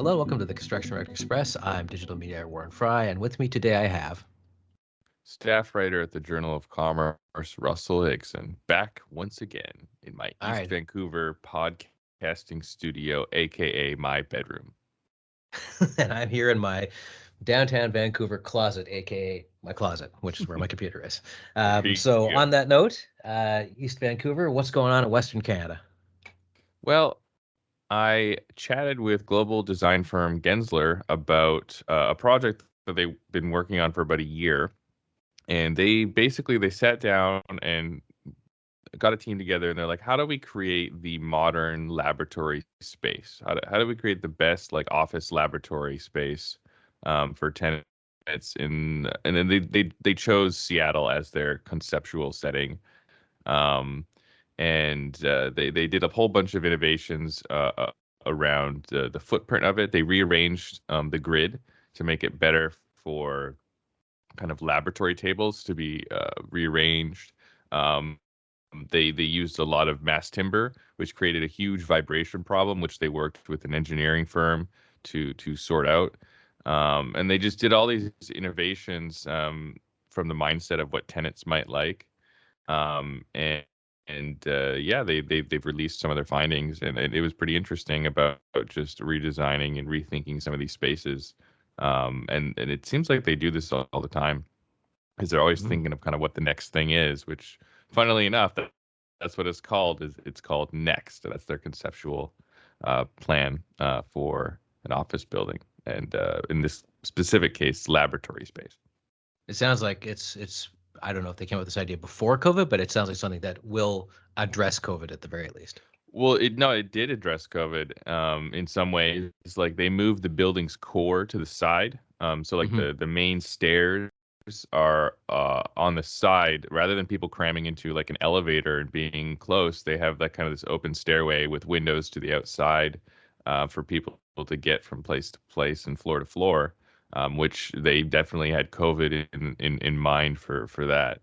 Hello, welcome to the Construction Express. I'm digital media Warren Frey, and with me today I have Staff writer at the Journal of Commerce, Russell Hixson, back once again in my all East right, Vancouver podcasting studio, aka my bedroom. and I'm here in my downtown Vancouver closet, aka my closet, which is where my computer is. There you So go. on that note, East Vancouver, what's going on in Western Canada? Well, I chatted with global design firm Gensler about a project that they've been working on for about a year, and they sat down and got a team together, and they're like, how do we create the modern laboratory space? How do we create the best like office laboratory space for tenants? And then they chose Seattle as their conceptual setting. Um, and they did a whole bunch of innovations around the footprint of it. They rearranged the grid to make it better for kind of laboratory tables to be rearranged. Um, they used a lot of mass timber, which created a huge vibration problem, which they worked with an engineering firm to sort out. And they just did all these innovations from the mindset of what tenants might like. And yeah, they've released some of their findings, and it was pretty interesting about just redesigning and rethinking some of these spaces. And it seems like they do this all the time, because they're always thinking of kind of what the next thing is, which funnily enough, that's what it's called. Is it's called Next. That's their conceptual plan for an office building, and in this specific case, laboratory space. It sounds like it's. I don't know if they came up with this idea before COVID, but it sounds like something that will address COVID at the very least. Well, it did address COVID in some ways. Like they moved the building's core to the side. So like Hmm. the main stairs are on the side rather than people cramming into like an elevator and being close. They have that kind of this open stairway with windows to the outside for people to get from place to place and floor to floor, which they definitely had COVID in mind for that.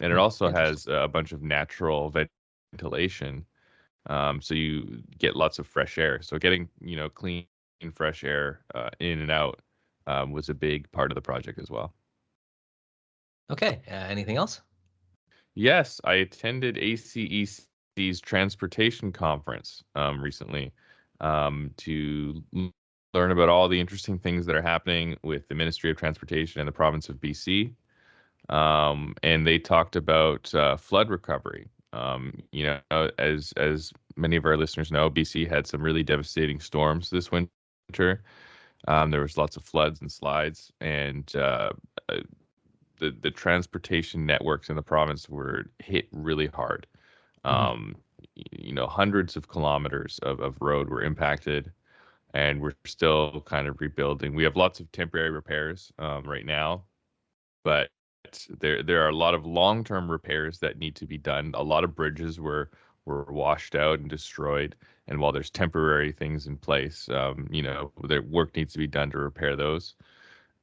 And it also Interesting. has a bunch of natural ventilation, so you get lots of fresh air. So getting clean, fresh air in and out was a big part of the project as well. Okay. Anything else? Yes, I attended ACEC's transportation conference recently to learn about all the interesting things that are happening with the Ministry of Transportation and the province of BC. And they talked about flood recovery. As many of our listeners know, BC had some really devastating storms this winter. There was lots of floods and slides, and the transportation networks in the province were hit really hard. Hmm. Um, Hundreds of kilometers of road were impacted, and we're still kind of rebuilding. We have lots of temporary repairs right now, but there are a lot of long-term repairs that need to be done. A lot of bridges were washed out and destroyed, and while there's temporary things in place, the work needs to be done to repair those.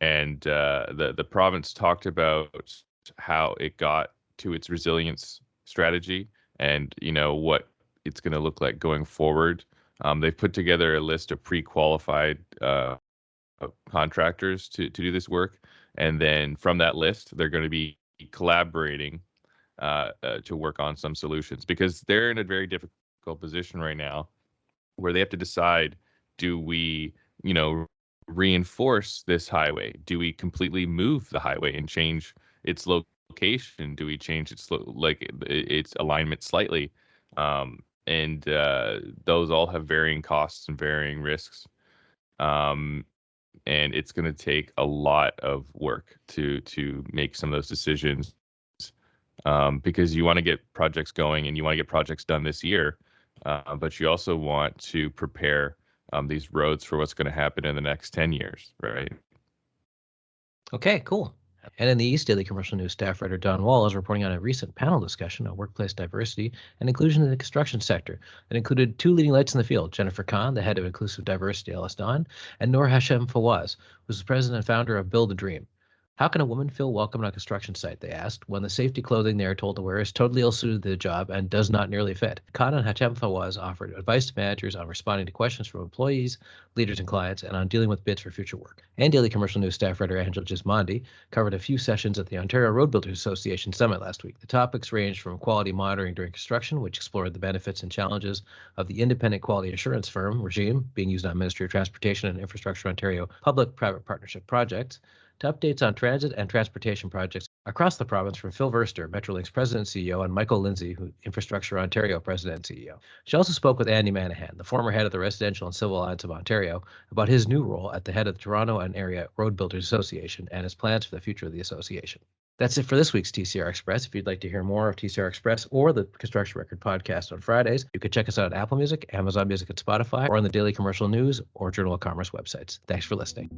And the province talked about how it got to its resilience strategy, and what it's going to look like going forward. They've put together a list of pre-qualified contractors to do this work, and then from that list, they're going to be collaborating to work on some solutions, because they're in a very difficult position right now where they have to decide: do we, reinforce this highway? Do we completely move the highway and change its location? Do we change its alignment slightly? And those all have varying costs and varying risks. Um, and it's going to take a lot of work to make some of those decisions, because you want to get projects going and you want to get projects done this year, but you also want to prepare these roads for what's going to happen in the next 10 years, right? Okay, cool. And in the East Daily Commercial News, staff writer Don Wall is reporting on a recent panel discussion on workplace diversity and inclusion in the construction sector that included two leading lights in the field: Jennifer Kahn, the head of inclusive diversity at EllisDon, and Nour Hachem-Fawaz, who's the president and founder of Build a Dream. How can a woman feel welcome on a construction site, they asked, when the safety clothing they are told to wear is totally ill-suited to the job and does not nearly fit? Nour Hachem-Fawaz offered advice to managers on responding to questions from employees, leaders, and clients, and on dealing with bids for future work. And Daily Commercial News staff writer Angela Gismondi covered a few sessions at the Ontario Road Builders Association Summit last week. The topics ranged from quality monitoring during construction, which explored the benefits and challenges of the independent quality assurance firm regime being used on Ministry of Transportation and Infrastructure Ontario public-private partnership projects, to updates on transit and transportation projects across the province from Phil Verster, Metrolink's president and CEO, and Michael Lindsay, Infrastructure Ontario president and CEO. She also spoke with Andy Manahan, the former head of the Residential and Civil Alliance of Ontario, about his new role at the head of the Toronto and Area Road Builders Association and his plans for the future of the association. That's it for this week's TCR Express. If you'd like to hear more of TCR Express or the Construction Record podcast on Fridays, you can check us out at Apple Music, Amazon Music, and Spotify, or on the Daily Commercial News or Journal of Commerce websites. Thanks for listening.